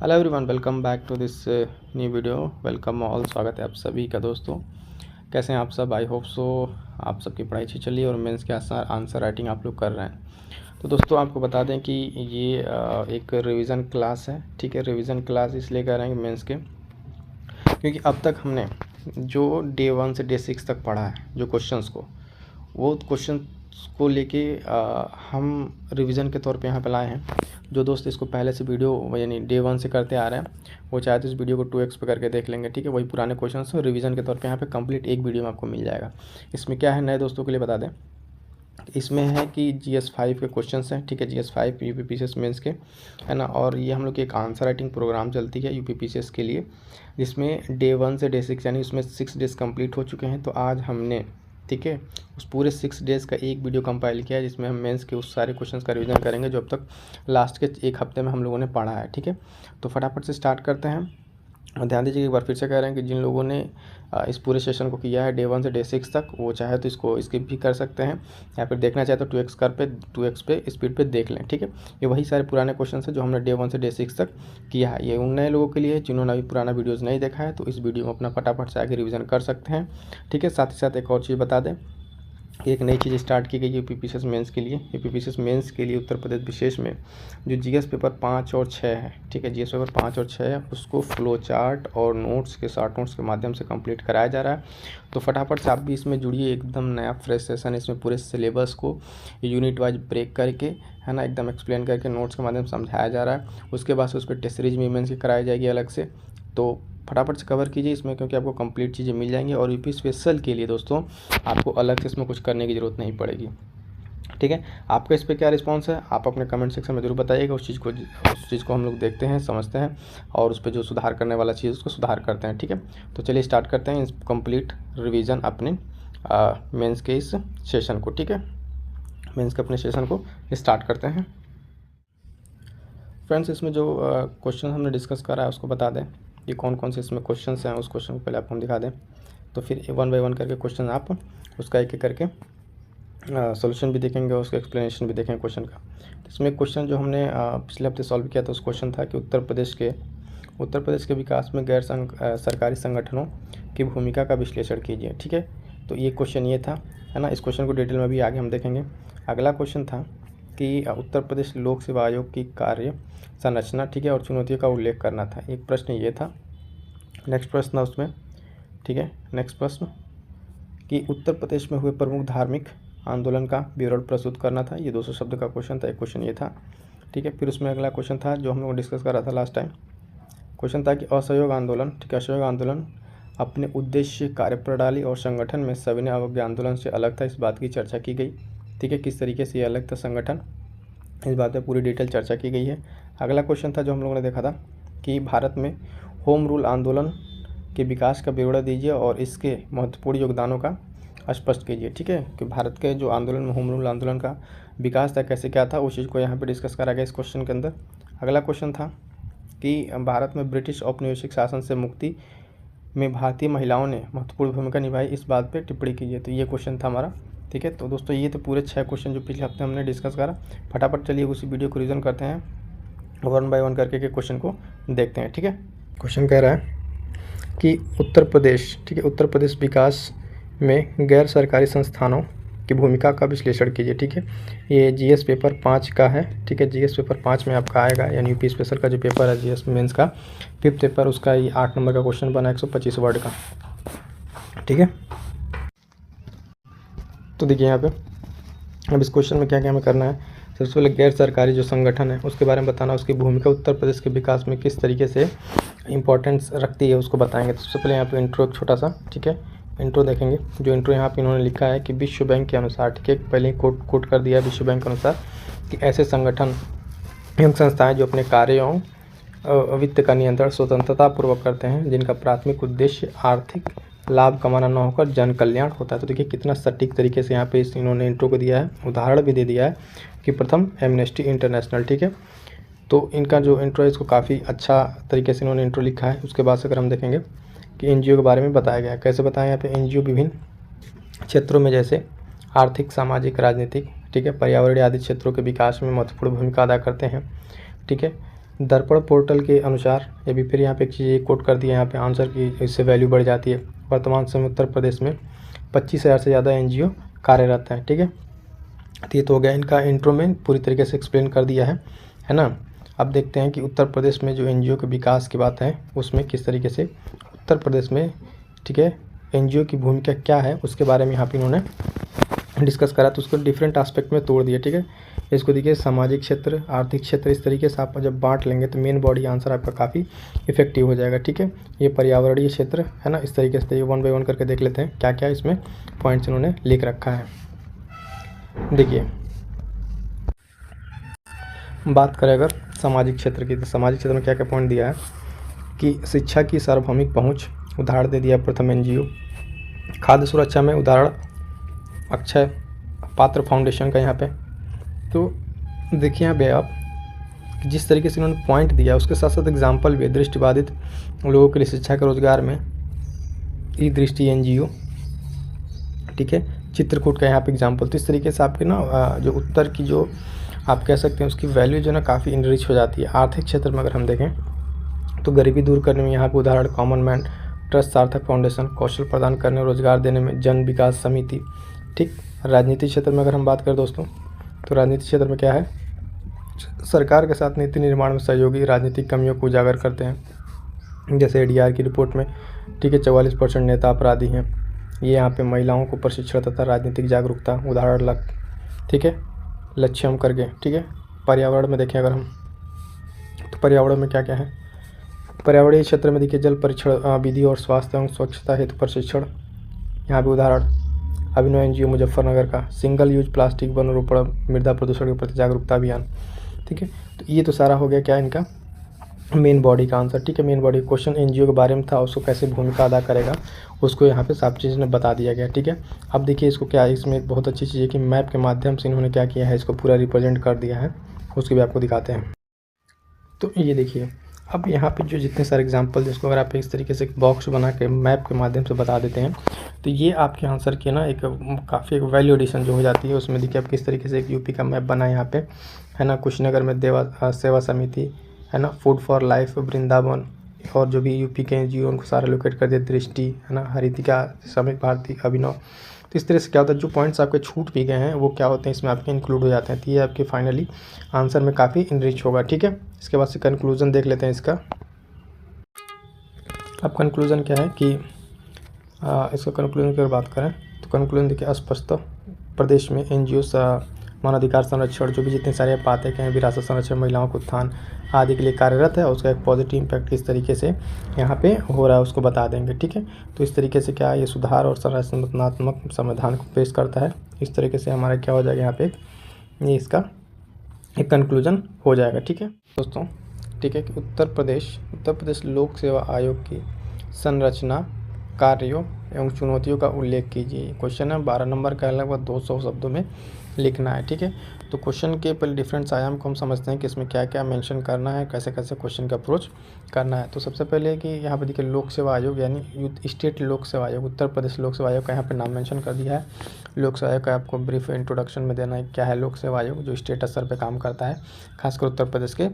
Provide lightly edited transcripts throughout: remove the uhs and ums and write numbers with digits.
Hello everyone, welcome back to this new video. Welcome all, स्वागत है आप सभी का। दोस्तों कैसे हैं आप सब? आई होप सो आप सबकी पढ़ाई अच्छी चली और मेंस के आंसर राइटिंग आप लोग कर रहे हैं। तो दोस्तों आपको बता दें कि ये एक रिवीजन क्लास है। ठीक है, रिवीजन क्लास इसलिए कर रहे हैं मेंस के, क्योंकि अब तक हमने जो डे 1 से डे 6 तक पढ़ा है जो क्वेश्चंस को, वो क्वेश्चन को लेके हम रिवीजन के तौर पे यहाँ पे लाए हैं। जो दोस्त इसको पहले से वीडियो यानी डे 1 से करते आ रहे हैं, वो चाहे तो इस वीडियो को 2x पे करके देख लेंगे। ठीक है, वही पुराने क्वेश्चन से रिवीजन के तौर पे यहाँ पे कंप्लीट एक वीडियो में आपको मिल जाएगा। इसमें क्या है, नए दोस्तों के लिए बता दें, इसमें है कि GS5 के क्वेश्चंस हैं। ठीक है, GS5 UPPCS मेंस के, है ना। और ये हम लोग की एक आंसर राइटिंग प्रोग्राम चलती है UPPCS के लिए, जिसमें डे 1 से डे 6 यानी उसमें 6 डेज़ कंप्लीट हो चुके हैं। तो आज हमने, ठीक है, उस पूरे 6 डेज़ का एक वीडियो कंपाइल किया है, जिसमें हम मेंस के उस सारे क्वेश्चंस का रिवीजन करेंगे जो अब तक लास्ट के एक हफ्ते में हम लोगों ने पढ़ा है। ठीक है, तो फटाफट से स्टार्ट करते हैं। और ध्यान दीजिए, एक बार फिर से कह रहे हैं कि जिन लोगों ने इस पूरे सेशन को किया है डे 1 से डे 6 तक, वो चाहे तो इसको स्किप भी कर सकते हैं, या फिर देखना चाहे तो 2x पे स्पीड पे देख लें। ठीक है, ये वही सारे पुराने क्वेश्चन हैं जो हमने डे 1 से डे 6 तक किया है। ये उन नए लोगों के लिए है जिन्होंने अभी पुराना वीडियोज़ नहीं देखा है, तो इस वीडियो में अपना फटाफट से आगे रिविज़न कर सकते हैं। ठीक है, साथ ही साथ एक और चीज़ बता दें, एक नई चीज़ स्टार्ट की गई है UPPCS मेंस के लिए। UPPCS मेंस के लिए उत्तर प्रदेश विशेष में जो GS पेपर 5 और 6 है, ठीक है, GS पेपर 5 और 6 है, उसको फ्लो चार्ट और नोट्स के शॉर्ट नोट्स के माध्यम से कंप्लीट कराया जा रहा है। तो फटाफट से आप भी इसमें जुड़िए, एकदम नया फ्रेश सेशन। इसमें पूरे सिलेबस को यूनिट वाइज ब्रेक करके, है ना, एकदम एक्सप्लेन करके नोट्स के माध्यम से समझाया जा रहा है। उसके बाद से उस पर टेस्ट सीरीज भी मेंस की कराई जाएगी अलग से। तो फटाफट से कवर कीजिए इसमें, क्योंकि आपको कंप्लीट चीज़ें मिल जाएंगी। और यूपी स्पेशल के लिए दोस्तों आपको अलग से इसमें कुछ करने की ज़रूरत नहीं पड़ेगी। ठीक है, आपका इस पर क्या रिस्पांस है, आप अपने कमेंट सेक्शन में जरूर बताइएगा। उस चीज़ को हम लोग देखते हैं, समझते हैं, और उस पर जो सुधार करने वाला चीज़ उसको सुधार करते हैं। ठीक है, तो चलिए स्टार्ट करते हैं इस कंप्लीट रिवीजन अपने मेंस के इस सेशन को। ठीक है, मेंस के अपने सेशन को स्टार्ट करते हैं। फ्रेंड्स, इसमें जो क्वेश्चन हमने डिस्कस करा है उसको बता दें कि कौन कौन से इसमें क्वेश्चंस हैं। उस क्वेश्चन को पहले आपको हम दिखा दें, तो फिर 1 बाय 1 करके क्वेश्चन आप उसका एक एक करके सॉल्यूशन भी देखेंगे और उसका एक्सप्लेनेशन भी देखेंगे क्वेश्चन का। तो इसमें क्वेश्चन जो हमने पिछले हफ्ते सॉल्व किया था, उस क्वेश्चन था कि उत्तर प्रदेश के विकास में गैर सरकारी संगठनों की भूमिका का विश्लेषण कीजिए। ठीक है, तो ये क्वेश्चन ये था, है ना। इस क्वेश्चन को डिटेल में भी आगे हम देखेंगे। अगला क्वेश्चन था कि उत्तर प्रदेश लोक सेवा आयोग की कार्य संरचना, ठीक है, और चुनौतियों का उल्लेख करना था। एक प्रश्न ये था। नेक्स्ट प्रश्न था उसमें, ठीक है, नेक्स्ट प्रश्न कि उत्तर प्रदेश में हुए प्रमुख धार्मिक आंदोलन का विवरण प्रस्तुत करना था। ये 200 शब्द का क्वेश्चन था, एक क्वेश्चन ये था। ठीक है, फिर उसमें अगला क्वेश्चन था जो हम लोग डिस्कस कर रहा था लास्ट टाइम। क्वेश्चन था कि असहयोग आंदोलन, ठीक है, असहयोग आंदोलन अपने उद्देश्य, कार्यप्रणाली और संगठन में सविनय अवज्ञा आंदोलन से अलग था। इस बात की चर्चा की गई। ठीक है, किस तरीके से ये अलग था संगठन, इस बात पर पूरी डिटेल चर्चा की गई है। अगला क्वेश्चन था जो हम लोगों ने देखा था कि भारत में होम रूल आंदोलन के विकास का ब्यौरा दीजिए और इसके महत्वपूर्ण योगदानों का स्पष्ट कीजिए। ठीक है, कि भारत के जो आंदोलन में होम रूल आंदोलन का विकास था, कैसे क्या था, उस चीज़ को यहाँ पे डिस्कस करा गया इस क्वेश्चन के अंदर। अगला क्वेश्चन था कि भारत में ब्रिटिश औपनिवेशिक शासन से मुक्ति में भारतीय महिलाओं ने महत्वपूर्ण भूमिका निभाई, इस बात पर टिप्पणी कीजिए। तो ये क्वेश्चन था हमारा। ठीक है, तो दोस्तों ये तो पूरे 6 क्वेश्चन जो पिछले हफ्ते हमने डिस्कस करा। फटाफट चलिए उसी वीडियो को रिविजन करते हैं, 1 बाय 1 करके के क्वेश्चन को देखते हैं। ठीक है, क्वेश्चन कह रहा है कि उत्तर प्रदेश, ठीक है, उत्तर प्रदेश विकास में गैर सरकारी संस्थानों की भूमिका का विश्लेषण कीजिए। ठीक है, ये GS पेपर 5 का है। ठीक है, GS पेपर 5 में आपका आएगा, यानी यूपी स्पेशल का जो पेपर है GS मेंस का 5th पेपर, उसका ये 8 नंबर का क्वेश्चन बना 125 वर्ड का। ठीक है, तो देखिए यहाँ पे अब इस क्वेश्चन में क्या क्या हमें करना है। सबसे पहले गैर सरकारी जो संगठन है उसके बारे में बताना, उसकी भूमिका उत्तर प्रदेश के विकास में किस तरीके से इंपॉर्टेंस रखती है उसको बताएंगे। तो सबसे पहले यहाँ पे इंट्रो एक छोटा सा, ठीक है, इंट्रो देखेंगे। जो इंट्रो यहाँ पे इन्होंने लिखा है कि विश्व बैंक के अनुसार, ठीक है, पहले ही कोट कर दिया है विश्व बैंक के अनुसार कि ऐसे संगठन एवं संस्थाएँ जो अपने कार्यों वित्त का नियंत्रण स्वतंत्रता पूर्वक करते हैं, जिनका प्राथमिक उद्देश्य आर्थिक लाभ कमाना न होकर जन कल्याण होता है। तो देखिए कितना सटीक तरीके से यहाँ पे इन्होंने इंट्रो को दिया है, उदाहरण भी दे दिया है कि प्रथम एमनेस्टी इंटरनेशनल। ठीक है, तो इनका जो इंट्रो है इसको काफ़ी अच्छा तरीके से इन्होंने इंट्रो लिखा है। उसके बाद से अगर हम देखेंगे कि NGO के बारे में बताया गया है, कैसे बताया यहाँ पे। NGO विभिन्न क्षेत्रों में जैसे आर्थिक, सामाजिक, राजनीतिक, ठीक है, पर्यावरण आदि क्षेत्रों के विकास में महत्वपूर्ण भूमिका अदा करते हैं। ठीक है, दर्पण पोर्टल के अनुसार ये भी फिर यहाँ पे एक चीज़ कोट कर दिया यहाँ पे आंसर की, इससे वैल्यू बढ़ जाती है। वर्तमान समय उत्तर प्रदेश में 25,000 से ज़्यादा एनजीओ कार्यरत हैं, ठीक है। तो ये तो हो गया इनका इंट्रो में पूरी तरीके से एक्सप्लेन कर दिया है ना। अब देखते हैं कि उत्तर प्रदेश में जो एनजीओ के विकास की बात है उसमें किस तरीके से उत्तर प्रदेश में, ठीक है, एनजीओ की भूमिका क्या है उसके बारे में यहाँ पे इन्होंने डिस्कस करा। तो उसको डिफरेंट एस्पेक्ट में तोड़ दिया, ठीक है। इसको देखिए सामाजिक क्षेत्र, आर्थिक क्षेत्र, इस तरीके से आप जब बांट लेंगे तो मेन बॉडी आंसर आपका काफ़ी इफेक्टिव हो जाएगा, ठीक है। ये पर्यावरणीय क्षेत्र है ना, इस तरीके से वन बाय वन करके देख लेते हैं क्या क्या इसमें पॉइंट्स इन्होंने लिख रखा है। देखिए बात करें अगर सामाजिक क्षेत्र की, तो सामाजिक क्षेत्र में क्या क्या पॉइंट दिया है कि शिक्षा की सार्वभौमिक पहुँच, उदाहरण दे दिया प्रथम एनजीओ। खाद्य सुरक्षा में उदाहरण अक्षय पात्र फाउंडेशन का यहाँ पे। तो देखिए यहाँ पे आप जिस तरीके से इन्होंने पॉइंट दिया उसके साथ साथ एग्जांपल भी है। दृष्टिबाधित लोगों के लिए शिक्षा के रोजगार में ई दृष्टि एनजीओ, ठीक है। चित्रकूट का यहाँ पे एग्जांपल। तो इस तरीके से आपके ना जो उत्तर की जो आप कह सकते हैं उसकी वैल्यू जो ना काफ़ी इनरिच हो जाती है। आर्थिक क्षेत्र में अगर हम देखें तो गरीबी दूर करने में यहाँ पे उदाहरण कॉमन मैन ट्रस्ट, सार्थक फाउंडेशन, कौशल प्रदान करने और रोजगार देने में जन विकास समिति, ठीक। राजनीतिक क्षेत्र में अगर हम बात करें दोस्तों तो राजनीतिक क्षेत्र में क्या है, सरकार के साथ नीति निर्माण में सहयोगी राजनीतिक कमियों को उजागर करते हैं। जैसे एडीआर की रिपोर्ट में, ठीक है, 44% नेता अपराधी हैं। ये यहाँ पे महिलाओं को प्रशिक्षण तथा राजनीतिक जागरूकता, उदाहरण ठीक है, लक्ष्यम करके, ठीक है। पर्यावरण में देखें अगर हम तो पर्यावरण में क्या क्या है, पर्यावरणीय क्षेत्र में देखिए जल परीक्षण विधि और स्वास्थ्य एवं स्वच्छता हेतु प्रशिक्षण। यहाँ पे उदाहरण अभिनव एनजीओ मुजफ्फरनगर का सिंगल यूज प्लास्टिक वनरोपण, मृदा प्रदूषण के प्रति जागरूकता अभियान, ठीक है। तो ये तो सारा हो गया क्या इनका मेन बॉडी का आंसर, ठीक है। मेन बॉडी क्वेश्चन एनजीओ के बारे में था, उसको कैसे भूमिका अदा करेगा उसको यहाँ पे सब चीज़ ने बता दिया गया, ठीक है। अब देखिए इसको क्या, इसमें एक बहुत अच्छी चीज़ है कि मैप के माध्यम से इन्होंने क्या किया है, इसको पूरा रिप्रेजेंट कर दिया है, उसकी भी आपको दिखाते हैं। तो ये देखिए अब यहाँ पे जो जितने सारे एग्जांपल जिसको अगर आप इस तरीके से एक बॉक्स बना के मैप के माध्यम से बता देते हैं तो ये आपके आंसर की ना एक काफ़ी एक वैल्यू एडिशन जो हो जाती है। उसमें देखिए आप किस तरीके से एक यूपी का मैप बना यहाँ पे, है ना। कुशीनगर में देवा सेवा समिति, है ना। फूड फॉर लाइफ वृंदावन, और जो भी यूपी के एनजीओ उनको सारा लोकेट कर दिया। दृष्टि, है ना, हरितिका, श्रमिक भारती, अभिनव। तो इस तरह से क्या होता है जो पॉइंट्स आपके छूट भी गए हैं वो क्या होते हैं इसमें आपके इंक्लूड हो जाते हैं। तो ये आपके फाइनली आंसर में काफ़ी इनरिच होगा, ठीक है। इसके बाद से कंक्लूजन देख लेते हैं इसका। अब कंक्लूजन क्या है कि इसका कंक्लूजन की अगर बात करें तो कंक्लूजन देखिए स्पष्ट प्रदेश में एनजीओ मानवाधिकार संरक्षण जो भी जितने सारे बातें कहें, विरासत संरक्षण, महिलाओं को उत्थान आदि के लिए कार्यरत है, उसका एक पॉजिटिव इम्पैक्ट किस तरीके से यहाँ पे हो रहा है उसको बता देंगे, ठीक है। तो इस तरीके से क्या ये सुधार और संरचनात्मक समाधान को पेश करता है। इस तरीके से हमारा क्या हो जाएगा यहाँ पे ये इसका एक कंक्लूजन हो जाएगा, ठीक है दोस्तों। ठीक है कि उत्तर प्रदेश लोक सेवा आयोग की संरचना, कार्यों एवं चुनौतियों का उल्लेख कीजिए। क्वेश्चन है 12 नंबर का, लगभग 200 शब्दों में लिखना है, ठीक है। तो क्वेश्चन के पहले डिफरेंट आयाम को हम समझते हैं कि इसमें क्या क्या मेंशन करना है, कैसे कैसे क्वेश्चन का अप्रोच करना है। तो सबसे पहले कि यहाँ पे देखिए लोक सेवा आयोग यानी स्टेट लोक सेवा आयोग, उत्तर प्रदेश लोक सेवा आयोग का यहाँ पे नाम मेंशन कर दिया है। लोक सेवा आयोग का आपको ब्रीफ इंट्रोडक्शन में देना है क्या है लोक सेवा आयोग, जो स्टेट स्तर पर काम करता है खासकर उत्तर प्रदेश के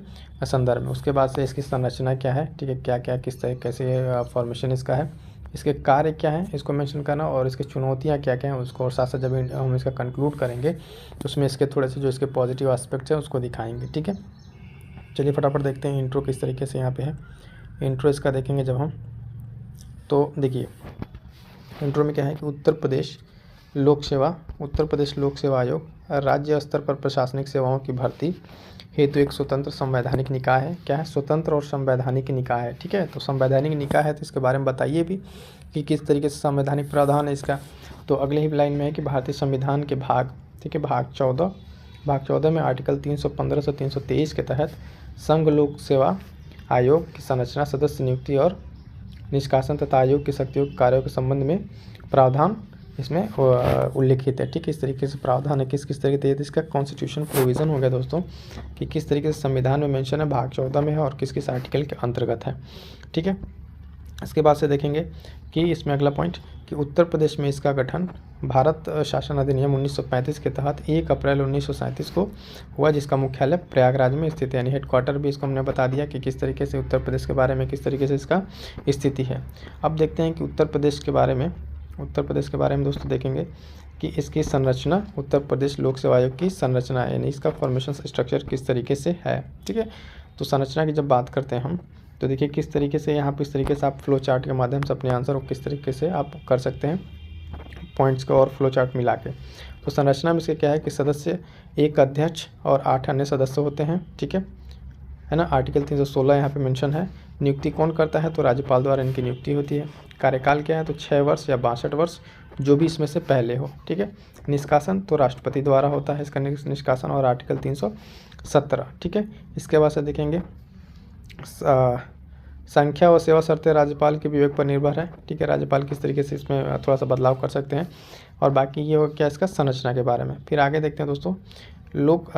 संदर्भ में। उसके बाद से इसकी संरचना क्या है, ठीक है, क्या क्या किस तरह कैसे फॉर्मेशन इसका है, इसके कार्य क्या हैं इसको मेंशन करना, और इसकी चुनौतियां क्या क्या हैं उसको, और साथ साथ जब हम इसका कंक्लूड करेंगे तो उसमें इसके थोड़े से जो इसके पॉजिटिव एस्पेक्ट्स हैं उसको दिखाएंगे, ठीक है। चलिए फटाफट देखते हैं इंट्रो किस तरीके से यहाँ पे है। इंट्रो इसका देखेंगे जब हम, तो देखिए इंट्रो में क्या है कि उत्तर प्रदेश लोक सेवा आयोग राज्य स्तर पर प्रशासनिक सेवाओं की भर्ती हेतु एक स्वतंत्र संवैधानिक निकाय है। क्या है, स्वतंत्र और संवैधानिक निकाय है, ठीक है। तो संवैधानिक निकाय है तो इसके बारे में बताइए भी कि किस तरीके से संवैधानिक प्रावधान है इसका। तो अगले ही लाइन में है कि भारतीय संविधान के भाग, ठीक है, भाग 14 में आर्टिकल 315 से 323 के तहत संघ लोक सेवा आयोग की संरचना, सदस्य नियुक्ति और निष्कासन तथा आयोग की शक्तियों कार्यों के संबंध में प्रावधान इसमें उल्लेखित है, ठीक है। इस तरीके से प्रावधान है किस तरीके से इसका कॉन्स्टिट्यूशन प्रोविज़न हो गया दोस्तों कि किस तरीके से संविधान में मेंशन है, भाग 14 में है और किस किस आर्टिकल के अंतर्गत है, ठीक है। इसके बाद से देखेंगे कि इसमें अगला पॉइंट कि उत्तर प्रदेश में इसका गठन भारत शासन अधिनियम 1935 के तहत 1 अप्रैल 1937 को हुआ, जिसका मुख्यालय प्रयागराज में स्थित है। यानी हेडक्वार्टर भी इसको हमने बता दिया कि किस तरीके से उत्तर प्रदेश के बारे में किस तरीके से इसका स्थिति है। अब देखते हैं कि उत्तर प्रदेश के बारे में दोस्तों देखेंगे कि इसकी संरचना, उत्तर प्रदेश लोक सेवा आयोग की संरचना यानी इसका फॉर्मेशन स्ट्रक्चर किस तरीके से है। ठीक है, तो संरचना की जब बात करते हैं हम, तो देखिए किस तरीके से यहाँ पर इस तरीके से आप फ्लो चार्ट के माध्यम से अपने आंसर को किस तरीके से आप कर सकते हैं पॉइंट्स को और फ्लो चार्ट मिला के। तो संरचना में इसके क्या है कि सदस्य, एक अध्यक्ष और 8 अन्य सदस्य होते हैं। ठीक है ना। आर्टिकल 316 यहाँ पे मेंशन है। नियुक्ति कौन करता है, तो राज्यपाल द्वारा इनकी नियुक्ति होती है। कार्यकाल क्या है, तो 6 वर्ष या 62 वर्ष, जो भी इसमें से पहले हो। ठीक है। निष्कासन तो राष्ट्रपति द्वारा होता है इसका निष्कासन, और आर्टिकल 317। ठीक है। इसके बाद से देखेंगे संख्या व सेवा शर्तें राज्यपाल के विवेक पर निर्भर है। ठीक है, राज्यपाल किस तरीके से इसमें थोड़ा सा बदलाव कर सकते हैं। और बाकी ये हो क्या इसका संरचना के बारे में। फिर आगे देखते हैं दोस्तों लोक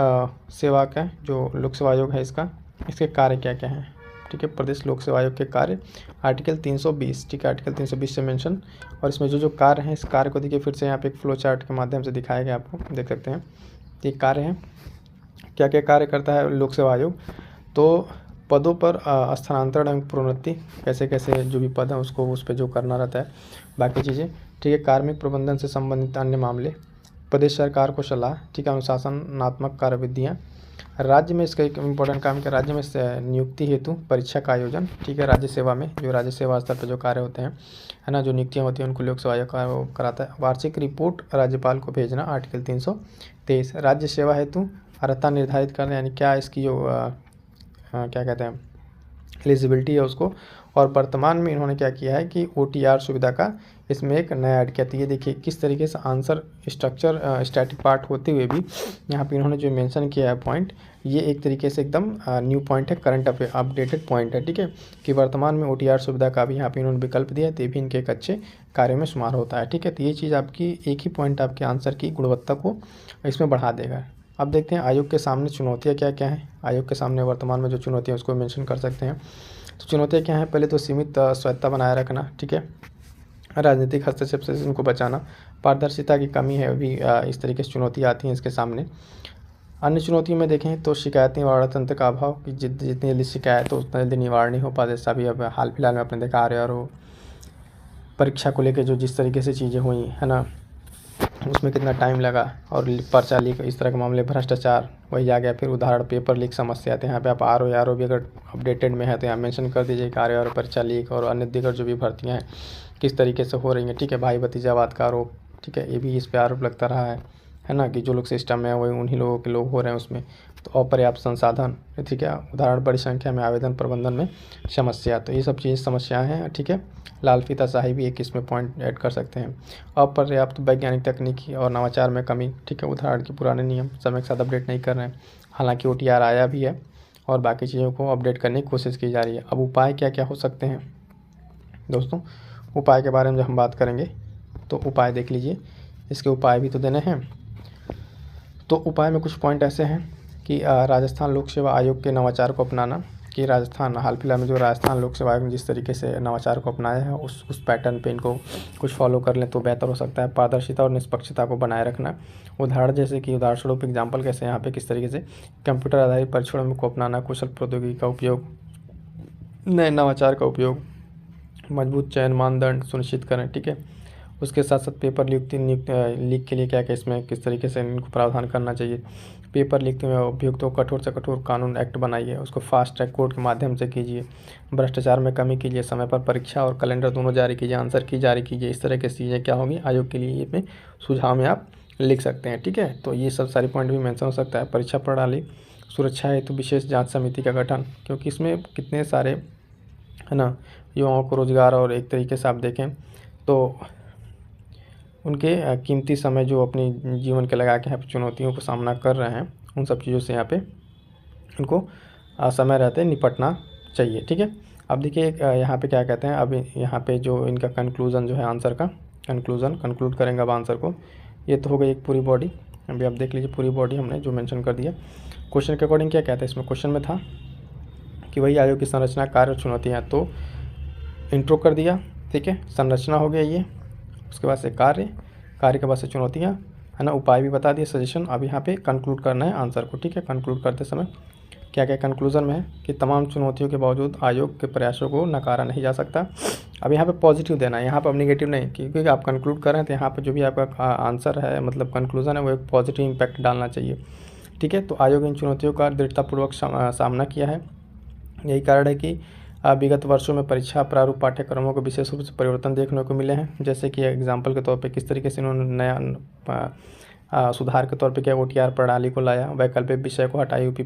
सेवा का जो लोक सेवा आयोग है इसके कार्य क्या क्या हैं। ठीक है, प्रदेश लोक सेवा आयोग के कार्य आर्टिकल 320। ठीक है, आर्टिकल 320 से मेंशन, और इसमें जो कार्य हैं इस कार्य को देखिए फिर से यहाँ पे एक फ्लो चार्ट के माध्यम से दिखाया गया, आपको देख सकते हैं। ये कार्य हैं, क्या क्या कार्य करता है लोक सेवा आयोग। तो पदों पर स्थानांतरण एवं प्रोन्नति, कैसे कैसे जो भी पद हैं उसको उस पर जो करना रहता है, बाकी चीज़ें। ठीक है, कार्मिक प्रबंधन से संबंधित अन्य मामले, प्रदेश सरकार को सलाह। ठीक है, अनुशासनात्मक कार्यविधियाँ। राज्य में इसका एक इम्पोर्टेंट काम क्या, राज्य में नियुक्ति हेतु परीक्षा का आयोजन। ठीक है, राज्य सेवा में जो राज्य सेवा स्तर पर जो कार्य होते हैं, है ना, जो नियुक्तियाँ होती हैं उनको लोक सेवा आयोग कराता है। वार्षिक रिपोर्ट राज्यपाल को भेजना, आर्टिकल 323। राज्य सेवा हेतु अर्हता निर्धारित करना, यानी क्या इसकी जो क्या कहते हैं एलिजिबिलिटी है उसको। और वर्तमान में इन्होंने क्या किया है कि OTR सुविधा का इसमें एक नया ऐड किया। तो ये देखिए किस तरीके से आंसर स्ट्रक्चर स्टैटिक पार्ट होते हुए भी यहाँ पे इन्होंने जो मेंशन किया है पॉइंट, ये एक तरीके से एकदम न्यू पॉइंट है, करंट अपडेटेड पॉइंट है। ठीक है, कि वर्तमान में OTR सुविधा का भी यहाँ पे इन्होंने विकल्प दिया है, तो ये भी इनके एक अच्छे कार्य में शुमार होता है। ठीक है, तो ये चीज़ आपकी एक ही पॉइंट आपके आंसर की गुणवत्ता को इसमें बढ़ा देगा। अब देखते हैं आयोग के सामने चुनौतियाँ क्या क्या हैं। आयोग के सामने वर्तमान में जो चुनौतियाँ उसको मेंशन कर सकते हैं। तो चुनौतियाँ क्या हैं, पहले तो सीमित स्वायत्ता बनाए रखना। ठीक है, राजनीतिक हस्तक्षेप से इनको बचाना, पारदर्शिता की कमी है, अभी इस तरीके से चुनौतियाँ आती हैं इसके सामने। अन्य चुनौतियों में देखें तो शिकायती निवारण तंत्र का अभाव, कि जितनी जल्दी शिकायत हो उतना जल्दी निवारण नहीं हो पाता। जैसा भी अब हाल फिलहाल में अपने देखा RR हो परीक्षा को लेकर जो जिस तरीके से चीज़ें हुई है ना, उसमें कितना टाइम लगा, और पर्चा लीक, इस तरह के मामले, भ्रष्टाचार वही आ गया। फिर उदाहरण पेपर लीक समस्या आते हैं। यहाँ पे आप RO भी अगर अपडेटेड में है तो यहाँ मेंशन कर दीजिए कि RO पर्चा लीक और अन्य दीगर जो भी भर्तियाँ हैं किस तरीके से हो रही हैं। ठीक है, भाई भतीजावाद का आरोप, ठीक है, ये भी इस पर आरोप लगता रहा है ना, कि जो लोग सिस्टम में है वही उन्हीं लोगों के लोग हो रहे हैं उसमें। तो अपर्याप्त संसाधन, ठीक है, उदाहरण बड़ी संख्या में आवेदन प्रबंधन में समस्या, तो ये सब चीज़ समस्याएं हैं। ठीक है, लाल फीताशाही भी एक इसमें पॉइंट ऐड कर सकते हैं। अपर्याप्त वैज्ञानिक तकनीकी और नवाचार में कमी। ठीक है, उदाहरण के पुराने नियम समय के साथ अपडेट नहीं कर रहे हैं, हालांकि OTR आया भी है और बाकी चीज़ों को अपडेट करने की कोशिश की जा रही है। अब उपाय क्या क्या हो सकते हैं दोस्तों, उपाय के बारे में जब हम बात करेंगे तो उपाय देख लीजिए, इसके उपाय भी तो देने हैं। तो उपाय में कुछ पॉइंट ऐसे हैं कि राजस्थान लोक सेवा आयोग के नवाचार को अपनाना, कि राजस्थान हाल फिलहाल में जो राजस्थान लोक सेवा आयोग ने जिस तरीके से नवाचार को अपनाया है उस पैटर्न पे इनको कुछ फॉलो कर लें तो बेहतर हो सकता है। पारदर्शिता और निष्पक्षता को बनाए रखना, उदाहरण जैसे कि उदाहरण स्वरूप एग्जाम्पल कैसे यहाँ पे किस तरीके से कंप्यूटर आधारित परीक्षणों को अपनाना, कुशल प्रौद्योगिकी का उपयोग, नए नवाचार का उपयोग, मजबूत चयन मानदंड सुनिश्चित करें। ठीक है, उसके साथ साथ पेपर लीक के लिए क्या क्या इसमें किस तरीके से इनको प्रावधान करना चाहिए। पेपर लीक में अभियुक्तों को कठोर से कठोर कानून एक्ट बनाइए, उसको फास्ट ट्रैक कोर्ट के माध्यम से कीजिए। भ्रष्टाचार में कमी कीजिए, समय पर परीक्षा और कैलेंडर दोनों जारी कीजिए, आंसर की जारी कीजिए। इस तरह की चीज़ें क्या होंगी आयोग के लिए, ये में सुझाव में आप लिख सकते हैं। ठीक है, तो ये सब सारी पॉइंट भी मेंशन हो सकता है। परीक्षा प्रणाली सुरक्षा हेतु विशेष जाँच समिति का गठन, क्योंकि इसमें कितने सारे है ना युवाओं को रोजगार, और एक तरीके से आप देखें तो उनके कीमती समय जो अपनी जीवन के लगा के यहाँ पे चुनौतियों को सामना कर रहे हैं, उन सब चीज़ों से यहाँ पे उनको समय रहते निपटना चाहिए। ठीक है, अब देखिए यहाँ पे क्या कहते हैं, अब यहाँ पे जो इनका कंक्लूज़न जो है आंसर का कंक्लूड करेंगे अब आंसर को। ये तो हो गई एक पूरी बॉडी, अभी आप देख लीजिए पूरी बॉडी हमने जो मेंशन कर दिया। क्वेश्चन के अकॉर्डिंग क्या कहते हैं, इसमें क्वेश्चन में था कि वही आयोग की संरचना, कार्य और चुनौतियाँ, तो इंट्रो कर दिया, ठीक है, संरचना हो गया ये, उसके बाद से कार्य के बाद से चुनौतियाँ, है ना, उपाय भी बता दिए, सजेशन। अब यहाँ पे कंक्लूड करना है आंसर को, ठीक है। कंक्लूड करते समय क्या क्या कंक्लूजन में है कि तमाम चुनौतियों के बावजूद आयोग के प्रयासों को नकारा नहीं जा सकता। अब यहाँ पे पॉजिटिव देना है, यहाँ पर अब नेगेटिव नहीं, क्योंकि आप कंक्लूड कर रहे हैं तो यहाँ पर जो भी आपका आंसर है, मतलब कंक्लूजन है, वो एक पॉजिटिव इम्पैक्ट डालना चाहिए, ठीक है। तो आयोग इन चुनौतियों का दृढ़तापूर्वक सामना किया है। यही कारण है कि विगत वर्षों में परीक्षा प्रारूप पाठ्यक्रमों को विशेष रूप से परिवर्तन देखने को मिले हैं। जैसे कि एग्जाम्पल के तौर पे किस तरीके से इन्होंने नया सुधार के तौर पे क्या OTR प्रणाली को लाया, वैकल्पिक विषय को हटाया यूपी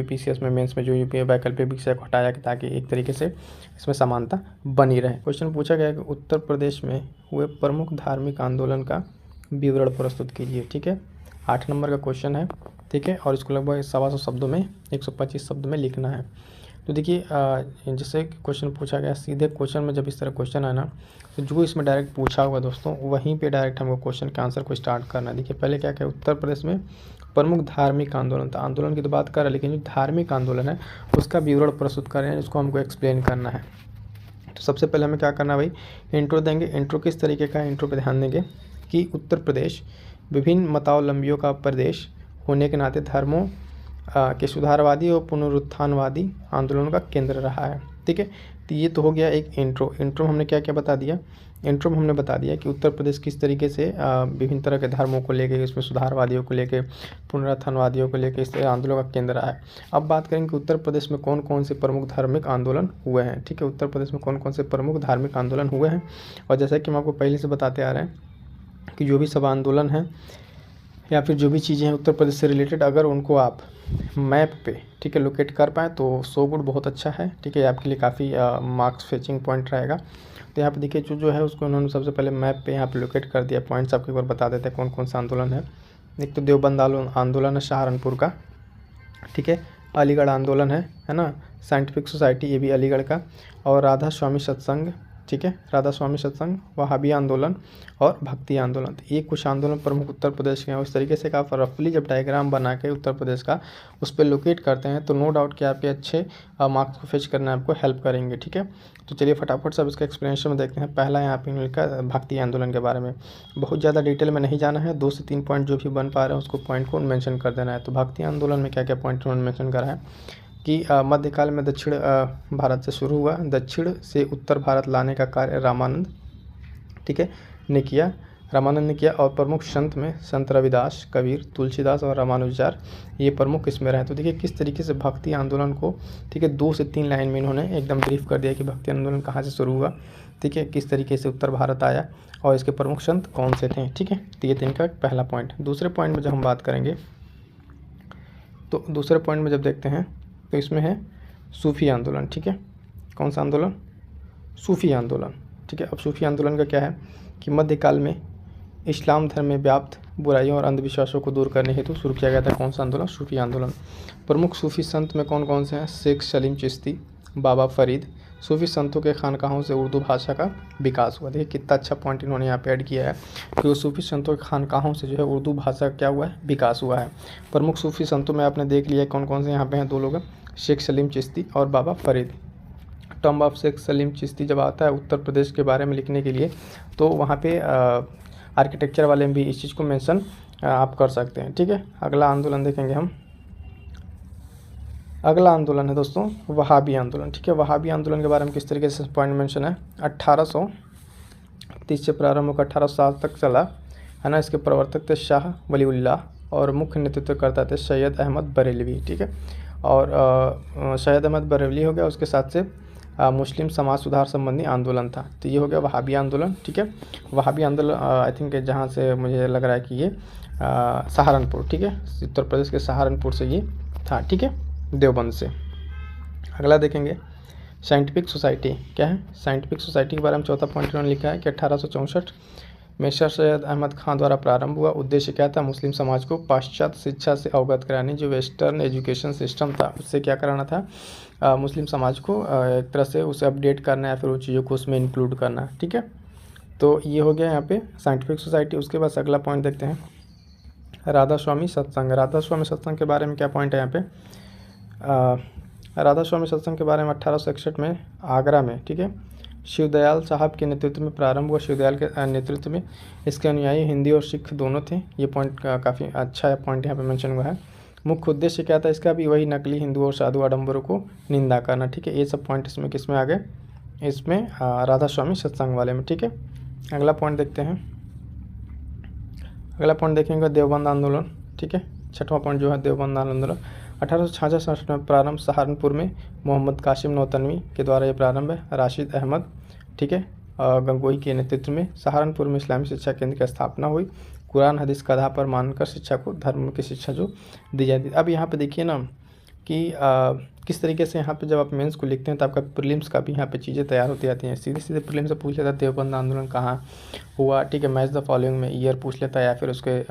पीसीएस में मेंस में जो यूपी वैकल्पिक विषय को हटाया ताकि एक तरीके से इसमें समानता बनी रहे। क्वेश्चन पूछा गया कि उत्तर प्रदेश में हुए प्रमुख धार्मिक आंदोलन का विवरण प्रस्तुत कीजिए, ठीक है। 8 नंबर का क्वेश्चन है, ठीक है, और इसको लगभग 125 शब्दों में 125 शब्द में लिखना है। तो देखिए जैसे क्वेश्चन पूछा गया, सीधे क्वेश्चन में जब इस तरह क्वेश्चन आना तो जो इसमें डायरेक्ट पूछा हुआ दोस्तों, वहीं पे डायरेक्ट हमको क्वेश्चन के आंसर को स्टार्ट करना है। देखिए पहले क्या क्या उत्तर प्रदेश में प्रमुख धार्मिक आंदोलन था, आंदोलन की तो बात कर रहा है, लेकिन जो धार्मिक आंदोलन है उसका विवरण प्रस्तुत कर रहे हैं, उसको हमको एक्सप्लेन करना है। तो सबसे पहले हमें क्या करना है भाई, इंट्रो देंगे। इंट्रो किस तरीके का है, इंट्रो पर ध्यान देंगे कि उत्तर प्रदेश विभिन्न मतावलंबियों का प्रदेश होने के नाते धर्मों के सुधारवादी और पुनरुत्थानवादी आंदोलन का केंद्र रहा है, ठीक है। तो ये तो हो गया एक इंट्रो। इंट्रो में हमने क्या क्या बता दिया, इंट्रो में हमने बता दिया कि उत्तर प्रदेश किस तरीके से विभिन्न तरह के धर्मों को लेके, इसमें सुधारवादियों को लेके, पुनरुत्थानवादियों को लेके इस आंदोलन का केंद्र रहा है। अब बात करेंगे कि उत्तर प्रदेश में कौन कौन से प्रमुख धार्मिक आंदोलन हुए हैं, ठीक है। उत्तर प्रदेश में कौन कौन से प्रमुख धार्मिक आंदोलन हुए हैं, और जैसा कि हम आपको पहले से बताते आ रहे हैं कि जो भी सब आंदोलन हैं या फिर जो भी चीज़ें हैं उत्तर प्रदेश से रिलेटेड, अगर उनको आप मैप पे, ठीक है, लोकेट कर पाएँ तो सो गुड, बहुत अच्छा है, ठीक है। आपके लिए काफ़ी मार्क्स फेचिंग पॉइंट रहेगा। तो यहाँ पे देखिए जो है उसको उन्होंने सबसे पहले मैप पे यहाँ पे लोकेट कर दिया। पॉइंट्स आपको एक बार बता देते हैं कौन कौन सा आंदोलन है। एक तो देवबंद आंदोलन है सहारनपुर का, ठीक है। अलीगढ़ आंदोलन है ना, साइंटिफिक सोसाइटी, ये भी अलीगढ़ का, और राधा स्वामी सत्संग, ठीक है, राधा स्वामी सत्संग, वहाबी आंदोलन और भक्ति आंदोलन। तो ये कुछ आंदोलन प्रमुख उत्तर प्रदेश के हैं। उस तरीके से आप रफली जब डायग्राम बना के उत्तर प्रदेश का उस पर लोकेट करते हैं तो नो डाउट कि आपके अच्छे मार्क्स को फेच करने आपको हेल्प करेंगे, ठीक है। तो चलिए फटाफट सब इसका एक्सप्लेनेशन में देखते हैं। पहला यहाँ पे लिखा भक्ति आंदोलन के बारे में, बहुत ज़्यादा डिटेल में नहीं जाना है, 2 से 3 पॉइंट जो भी बन पा रहे हैं उसको पॉइंट को मेंशन कर देना है। तो भक्ति आंदोलन में क्या क्या पॉइंट उन्होंने मेंशन करा है कि मध्यकाल में दक्षिण भारत से शुरू हुआ, दक्षिण से उत्तर भारत लाने का कार्य रामानंद, ठीक है, ने किया, और प्रमुख संत में संत रविदास, कबीर, तुलसीदास और रामानुजाचार्य ये प्रमुख इसमें रहे। तो देखिए किस तरीके से भक्ति आंदोलन को, ठीक है, 2 से 3 लाइन में इन्होंने एकदम ब्रीफ कर दिया कि भक्ति आंदोलन कहाँ से शुरू हुआ, ठीक है, किस तरीके से उत्तर भारत आया और इसके प्रमुख संत कौन से थे, ठीक है। तो ये इनका पहला पॉइंट। दूसरे पॉइंट में जब हम बात करेंगे तो दूसरे पॉइंट में जब देखते हैं तो इसमें है सूफी आंदोलन, ठीक है। कौन सा आंदोलन, सूफी आंदोलन, ठीक है। अब सूफी आंदोलन का क्या है कि मध्यकाल में इस्लाम धर्म में व्याप्त बुराइयों और अंधविश्वासों को दूर करने हेतु शुरू किया गया था कौन सा आंदोलन, सूफी आंदोलन। प्रमुख सूफी संत में कौन कौन से हैं, शेख सलीम चिश्ती, बाबा फरीद। सूफी संतों के खानकाहों से उर्दू भाषा का विकास हुआ। देखिए कितना अच्छा पॉइंट इन्होंने यहाँ पे ऐड किया है कि सूफी संतों के खानकाहों से जो है उर्दू भाषा का क्या हुआ है, विकास हुआ है। प्रमुख सूफी संतों में आपने देख लिया कौन कौन से यहाँ पे हैं, 2 लोग, शेख सलीम चिश्ती और बाबा फरीद। टर्म ऑफ शेख सलीम चिश्ती जब आता है उत्तर प्रदेश के बारे में लिखने के लिए तो वहाँ पे आर्किटेक्चर वाले में भी इस चीज़ को मेंशन आप कर सकते हैं, ठीक है। अगला आंदोलन देखेंगे हम, अगला आंदोलन है दोस्तों वहाबी आंदोलन, ठीक है। वहाबी आंदोलन के बारे में किस तरीके से पॉइंट मेंशन है, 1830 से प्रारंभ होकर 1860 तक चला, है ना। इसके प्रवर्तक थे शाह वलीउल्लाह और मुख्य नेतृत्वकर्ता थे सैयद अहमद बरेलवी, ठीक है। और सैयद अहमद बरेलवी हो गया, उसके साथ से मुस्लिम समाज सुधार संबंधी आंदोलन था। तो ये हो गया वहाबी आंदोलन, ठीक है। वहाबी आंदोलन आई थिंक जहाँ से मुझे लग रहा है कि ये सहारनपुर, ठीक है, उत्तर प्रदेश के सहारनपुर से ये था, ठीक है, देवबंद से। अगला देखेंगे साइंटिफिक सोसाइटी क्या है, साइंटिफिक सोसाइटी के बारे में चौथा पॉइंट उन्होंने लिखा है कि 1864 में सर सैयद अहमद खान द्वारा प्रारंभ हुआ। उद्देश्य क्या था, मुस्लिम समाज को पाश्चात्य शिक्षा से अवगत कराने, जो वेस्टर्न एजुकेशन सिस्टम था उससे क्या कराना था, मुस्लिम समाज को एक तरह से उसे अपडेट करना या फिर उन चीज़ों को उसमें इंक्लूड करना, ठीक है। तो ये हो गया यहाँ पे साइंटिफिक सोसाइटी। उसके बाद अगला पॉइंट देखते हैं राधा स्वामी सत्संग। राधा स्वामी सत्संग के बारे में क्या पॉइंट है यहाँ पे, राधा स्वामी सत्संग के बारे में 1861 में आगरा में, ठीक है, शिवदयाल साहब के नेतृत्व में प्रारंभ हुआ। शिवदयाल के नेतृत्व में इसके अनुयायी हिंदी और सिख दोनों थे। ये पॉइंट काफ़ी अच्छा है, पॉइंट यहाँ पे मेंशन हुआ है। मुख्य उद्देश्य क्या था इसका भी, वही नकली हिंदू और साधु आडम्बरों को निंदा करना, ठीक है। ये सब पॉइंट इसमें किस में आ गए, इसमें राधा स्वामी सत्संग वाले में, ठीक है। अगला पॉइंट देखते हैं। अगला पॉइंट देखेंगे देवबंद आंदोलन, ठीक है। छठवां पॉइंट जो है देवबंद आंदोलन 1866 में प्रारंभ, सहारनपुर में मोहम्मद कासिम नौतनवी के द्वारा ये प्रारंभ है। राशिद अहमद, ठीक है, गंगोही के नेतृत्व में सहारनपुर में इस्लामी शिक्षा केंद्र की स्थापना हुई। कुरान हदीस का आधार पर मानकर शिक्षा को, धर्म की शिक्षा जो दी जाती है। अब यहाँ पे देखिए ना कि किस तरीके से यहाँ पे जब आप मेंस को लिखते हैं तो आपका प्रीलिम्स का भी यहाँ पे चीज़ें तैयार होती जाती हैं। सीधे सीधे प्रीलिम्स से पूछ लेता है देवबंद आंदोलन कहाँ हुआ, ठीक है, मैच द फॉलोइंग में ईयर पूछ लेता है, या फिर उसके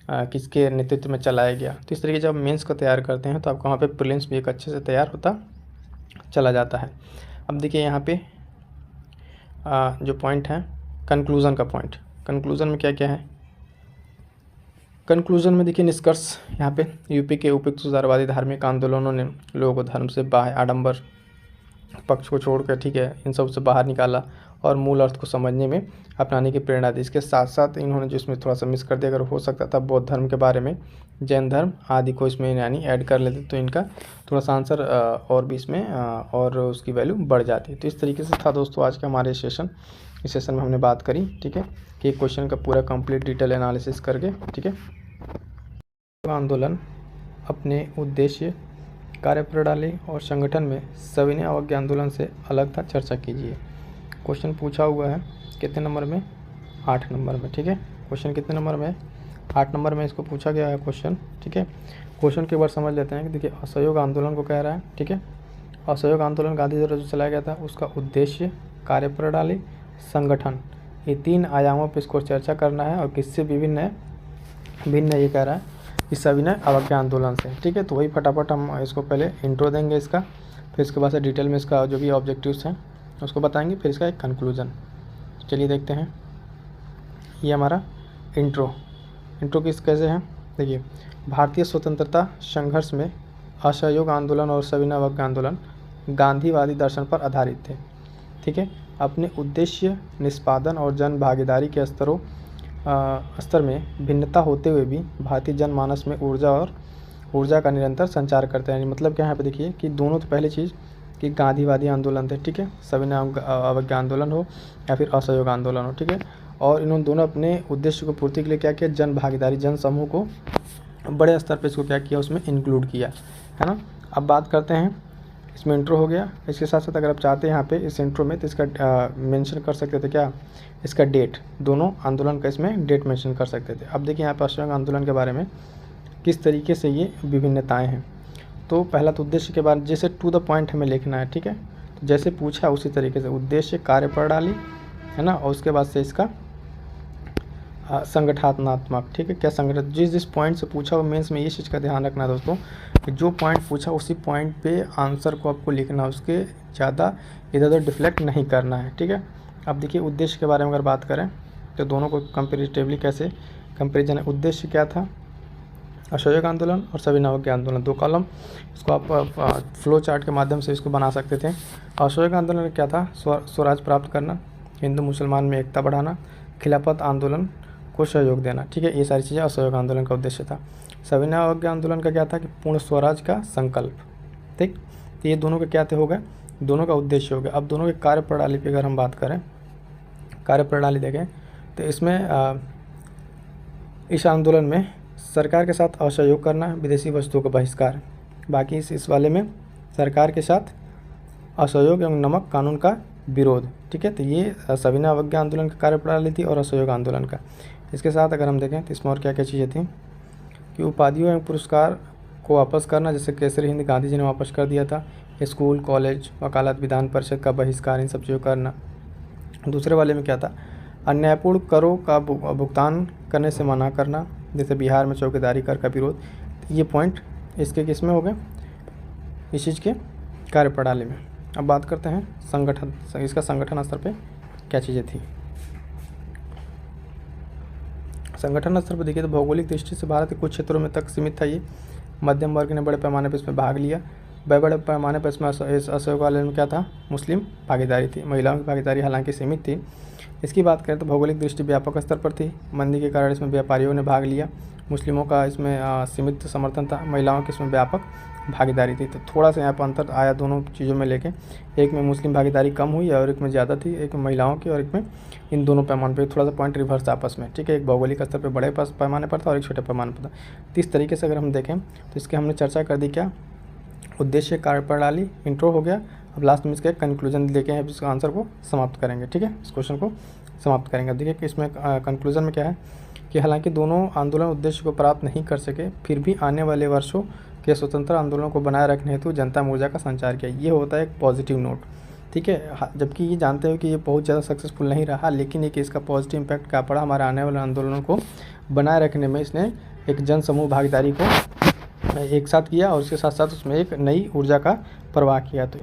किसके नेतृत्व में चलाया गया। तो इस तरीके जब मेंस को तैयार करते हैं तो आपका वहाँ पे प्रीलिम्स भी एक अच्छे से तैयार होता चला जाता है। अब देखिए यहाँ पे जो पॉइंट है कंक्लूज़न का पॉइंट, कंक्लूज़न में क्या क्या है। कंक्लूज़न में देखिए निष्कर्ष यहाँ पे, यूपी के उपयुक्त सुधारवादी धार्मिक आंदोलनों ने लोगों को धर्म से बाह्य आडंबर पक्ष को छोड़कर, ठीक है, इन सब से बाहर निकाला और मूल अर्थ को समझने में अपनाने की प्रेरणा दी। इसके साथ साथ इन्होंने जो इसमें थोड़ा सा मिस कर दिया, अगर हो सकता था बौद्ध धर्म के बारे में, जैन धर्म आदि को इसमें यानी ऐड कर लेते तो इनका थोड़ा सा आंसर और भी इसमें और उसकी वैल्यू बढ़ जाती। तो इस तरीके से था दोस्तों आज का हमारे सेशन। इस सेशन में हमने बात करी, ठीक है, कि क्वेश्चन का पूरा कंप्लीट डिटेल एनालिसिस करके, ठीक है। आंदोलन अपने उद्देश्य, कार्यप्रणाली और संगठन में सविनय अवज्ञा आंदोलन से अलग था, चर्चा कीजिए। क्वेश्चन पूछा हुआ है कितने नंबर में, 8 नंबर में, ठीक है। क्वेश्चन कितने नंबर में है, 8 नंबर में इसको पूछा गया है क्वेश्चन, ठीक है। क्वेश्चन के बार समझ लेते हैं कि देखिए असहयोग आंदोलन को कह रहा है, ठीक है। असहयोग आंदोलन गांधी द्वारा जो चलाया गया था उसका उद्देश्य, कार्यप्रणाली, संगठन, ये 3 आयामों पर इसको चर्चा करना है और किससे भिन्न है ये कह रहा है इस सविनय अवज्ञा आंदोलन से, ठीक है। तो वही फटाफट हम इसको पहले इंट्रो देंगे इसका, फिर इसके बाद से डिटेल में इसका जो भी ऑब्जेक्टिव्स हैं उसको बताएंगे, फिर इसका एक कंक्लूजन। चलिए देखते हैं। ये हमारा इंट्रो कैसे है, देखिए भारतीय स्वतंत्रता संघर्ष में असहयोग आंदोलन और सविनय अवज्ञा आंदोलन गांधीवादी दर्शन पर आधारित थे, ठीक है। अपने उद्देश्य, निष्पादन और जन भागीदारी के स्तर में भिन्नता होते हुए भी भारतीय जनमानस में ऊर्जा का निरंतर संचार करते हैं। मतलब क्या यहाँ पे देखिए कि दोनों, तो पहली चीज़ कि गांधीवादी आंदोलन थे, ठीक है, सविनय अवज्ञा आंदोलन हो या फिर असहयोग आंदोलन हो, ठीक है। और इन्होंने दोनों अपने उद्देश्य को पूर्ति के लिए क्या किया, जन भागीदारी, जन समूह को बड़े स्तर पर इसको क्या किया, उसमें इंक्लूड किया, है ना। अब बात करते हैं, इसमें इंट्रो हो गया। इसके साथ साथ अगर आप चाहते हैं यहाँ पे इस इंट्रो में तो इसका मेंशन कर सकते थे क्या, इसका डेट, दोनों आंदोलन का इसमें डेट मेंशन कर सकते थे। अब देखिए यहाँ पर असहयोग आंदोलन के बारे में किस तरीके से ये विभिन्नताएं हैं। तो पहला तो उद्देश्य के बारे में जैसे टू द पॉइंट हमें लिखना है, ठीक है। तो जैसे पूछा उसी तरीके से उद्देश्य, कार्यप्रणाली, है ना, और उसके बाद से इसका संगठनात्मक, ठीक है, क्या संगठन, जिस पॉइंट से पूछा वो मेंस में ये चीज़ का ध्यान रखना दोस्तों कि जो पॉइंट पूछा उसी पॉइंट पे आंसर को आपको लिखना, उसके ज़्यादा इधर उधर डिफ्लेक्ट नहीं करना है, ठीक है। अब देखिए उद्देश्य के बारे में अगर बात करें तो दोनों को कंपेरेटिवली कैसे कंपेरिजन है। उद्देश्य क्या था, असहयोग आंदोलन और सविनय अवज्ञा आंदोलन, 2 कॉलम, इसको आप फ्लो चार्ट के माध्यम से इसको बना सकते थे। असहयोग आंदोलन क्या था, स्वराज प्राप्त करना, हिंदू मुसलमान में एकता बढ़ाना, खिलाफत आंदोलन को सहयोग देना, ठीक है, ये सारी चीज़ें असहयोग आंदोलन का उद्देश्य था। सविनय अवज्ञा आंदोलन का क्या था कि पूर्ण स्वराज का संकल्प, ठीक। तो ये दोनों के क्या थे, हो गए, दोनों का उद्देश्य हो गया। अब दोनों के कार्यप्रणाली पे अगर हम बात करें, कार्यप्रणाली देखें तो इसमें इस आंदोलन में सरकार के साथ असहयोग करना, विदेशी वस्तुओं का बहिष्कार, बाकी इस वाले में सरकार के साथ असहयोग एवं नमक कानून का विरोध, ठीक है। तो ये सविनय अवज्ञा आंदोलन का कार्यप्रणाली थी और असहयोग आंदोलन का। इसके साथ अगर हम देखें तो इसमें और क्या क्या चीज़ें थी कि उपाधियों एवं पुरस्कार को वापस करना, जैसे केसरी हिंद गांधी जी ने वापस कर दिया था, स्कूल, कॉलेज, वकालत, विधान परिषद का बहिष्कार, इन सब चीज़ों करना। दूसरे वाले में क्या था, अन्यायपूर्ण करों का भुगतान करने से मना करना, जैसे बिहार में चौकीदारी कर का विरोध। ये पॉइंट इसके किस में हो गए, इस चीज़ के कार्यप्रणाली में। अब बात करते हैं संगठन, इसका संगठन स्तर पे क्या चीज़ें थी। संगठन स्तर पर देखिए तो भौगोलिक दृष्टि से भारत के कुछ क्षेत्रों में तक सीमित था ये, मध्यम वर्ग ने बड़े पैमाने पर इसमें भाग लिया। बड़े बड़े पैमाने पर इसमें इस अशोक आंदोलन में क्या था, मुस्लिम भागीदारी थी। महिलाओं की भागीदारी हालांकि सीमित थी। इसकी बात करें तो भौगोलिक दृष्टि व्यापक स्तर पर थी। मंदी के कारण इसमें व्यापारियों ने भाग लिया। मुस्लिमों का इसमें सीमित समर्थन था, महिलाओं की इसमें व्यापक भागीदारी थी। तो थोड़ा सा यहाँ पर अंतर आया दोनों चीज़ों में लेके, एक में मुस्लिम भागीदारी कम हुई और एक में ज़्यादा थी, एक में महिलाओं की और एक में, इन दोनों पैमाने पर थोड़ा सा पॉइंट रिवर्स आपस में, ठीक है। एक भौगोलिक स्तर पर बड़े पैमाने पर था और एक छोटे पैमाने पर था। तो इस तरीके से अगर हम देखें तो इसके हमने चर्चा कर दी, क्या उद्देश्य, कार्यप्रणाली, इंट्रो हो गया। अब लास्ट में इसका एक कंक्लूजन लेके हैं, इसका आंसर को समाप्त करेंगे, ठीक है। इस क्वेश्चन को समाप्त करेंगे। अब देखिए कि इसमें कंक्लूजन में क्या है कि हालांकि दोनों आंदोलन उद्देश्य को प्राप्त नहीं कर सके, फिर भी आने वाले वर्षों के स्वतंत्र आंदोलनों को बनाए रखने हेतु जनता मोर्चा का संचार किया। ये होता है एक पॉजिटिव नोट, ठीक है। जबकि ये जानते हो कि ये बहुत ज़्यादा सक्सेसफुल नहीं रहा, लेकिन एक इसका पॉजिटिव इम्पैक्ट क्या पड़ा हमारे आने वाले आंदोलनों को बनाए रखने में। इसने एक जन समूह भागीदारी को एक साथ किया और उसके साथ साथ उसमें एक नई ऊर्जा का प्रवाह किया। तो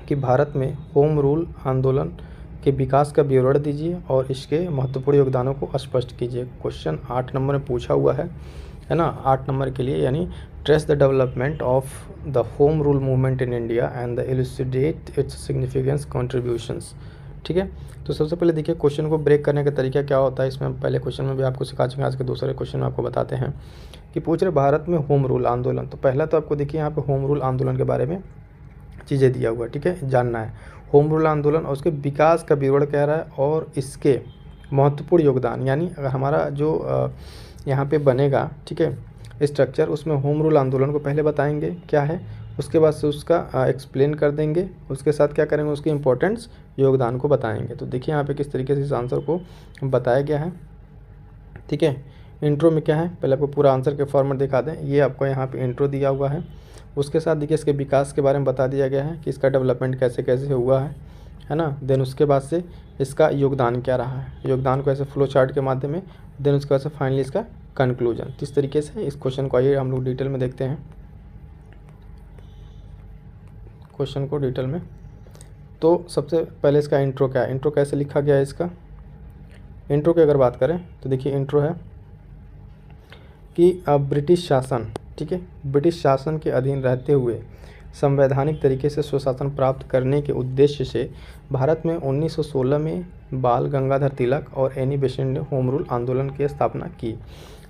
कि भारत में होम रूल आंदोलन के विकास का विवरण दीजिए और इसके महत्वपूर्ण योगदानों को स्पष्ट कीजिए। क्वेश्चन 8 नंबर में पूछा हुआ है ना, 8 नंबर के लिए, यानी trace the development of the home rule movement in India and the elucidate its significance contributions, ठीक है। तो सबसे पहले देखिए क्वेश्चन को ब्रेक करने का तरीका क्या होता है। इसमें पहले क्वेश्चन में भी आपको सिखा चुके हैं, आज के दूसरे क्वेश्चन में आपको बताते हैं कि पूछ रहे भारत में होम रूल आंदोलन। तो पहला तो आपको देखिए यहाँ पे होम रूल आंदोलन के बारे में चीज़ें दिया हुआ है, ठीक है, जानना है। होम रूल आंदोलन और उसके विकास का विवरण कह रहा है और इसके महत्वपूर्ण योगदान, यानी अगर हमारा जो यहाँ पे बनेगा, ठीक है, स्ट्रक्चर, उसमें होम रूल आंदोलन को पहले बताएंगे क्या है, उसके बाद से उसका एक्सप्लेन कर देंगे, उसके साथ क्या करेंगे, उसके इम्पोर्टेंस, योगदान को बताएंगे। तो देखिए यहाँ पे किस तरीके से इस आंसर को बताया गया है, ठीक है। इंट्रो में क्या है, पहले आपको पूरा आंसर के फॉर्मेट दिखा दें। ये आपको यहाँ पे इंट्रो दिया हुआ है, उसके साथ देखिए इसके विकास के बारे में बता दिया गया है कि इसका डेवलपमेंट कैसे कैसे हुआ है ना। देन उसके बाद से इसका योगदान क्या रहा है, योगदान को ऐसे फ्लो चार्ट के माध्यम में, देन उसके बाद से फाइनली इसका कंक्लूजन। किस तरीके से इस क्वेश्चन को आइए हम लोग डिटेल में देखते हैं, क्वेश्चन को डिटेल में। तो सबसे पहले इसका इंट्रो क्या है, इंट्रो कैसे लिखा गया है। इसका इंट्रो की अगर बात करें तो देखिए इंट्रो है कि ब्रिटिश शासन, ठीक है, ब्रिटिश शासन के अधीन रहते हुए संवैधानिक तरीके से स्वशासन प्राप्त करने के उद्देश्य से भारत में 1916 में बाल गंगाधर तिलक और एनी बेसेंट ने होम रूल आंदोलन की स्थापना की।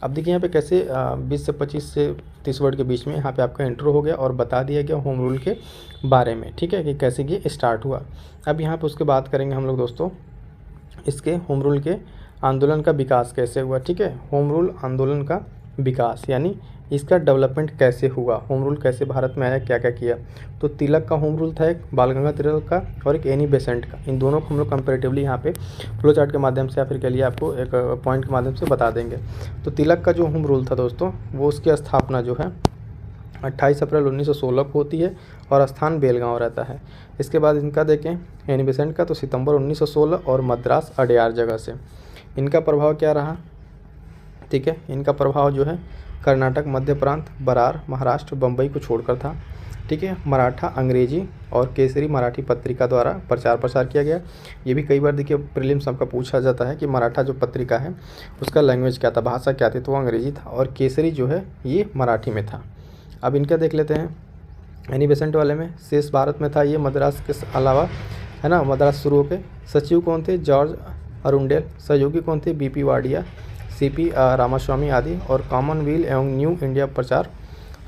अब देखिए यहाँ पे कैसे 20 से 25 से 30 वर्ड के बीच में यहाँ पे आपका इंट्रो हो गया और बता दिया गया होम रूल के बारे में, ठीक है, कि कैसे ये स्टार्ट हुआ। अब यहाँ पे उसके बात करेंगे हम लोग दोस्तों, इसके होम रूल के आंदोलन का विकास कैसे हुआ, ठीक है। होम रूल आंदोलन का विकास यानी इसका डेवलपमेंट कैसे हुआ, होम रूल कैसे भारत में आया, क्या क्या किया। तो तिलक का होम रूल था एक, बाल गंगाधर तिलक का और एक एनी बेसेंट का। इन दोनों को हम लोग कंपेरेटिवली यहाँ पे फ्लो चार्ट के माध्यम से या फिर कह लिए आपको एक पॉइंट के माध्यम से बता देंगे। तो तिलक का जो होम रूल था दोस्तों, वो उसकी स्थापना जो है 28 अप्रैल 1916 को होती है और स्थान बेलगांव रहता है। इसके बाद इनका देखें एनी बेसेंट का, तो सितंबर 1916 और मद्रास अडयार जगह से। इनका प्रभाव क्या रहा, ठीक है, इनका प्रभाव जो है कर्नाटक, मध्य प्रांत, बरार, महाराष्ट्र, बम्बई को छोड़कर था, ठीक है। मराठा, अंग्रेजी और केसरी मराठी पत्रिका द्वारा प्रचार प्रसार किया गया। ये भी कई बार देखिए प्रीलिम्स आपका पूछा जाता है कि मराठा जो पत्रिका है उसका लैंग्वेज क्या था, भाषा क्या थी, तो वो अंग्रेजी था और केसरी जो है ये मराठी में था। अब इनका देख लेते हैं, एनी बेसेंट वाले में शेष भारत में था ये, मद्रास के अलावा, है ना, मद्रास शुरू होकर। सचिव कौन थे, जॉर्ज अरुंडेल। सहयोगी कौन थे, बीपी वाडिया, सीपी रामास्वामी आदि। और कॉमनवेल्थ एवं न्यू इंडिया प्रचार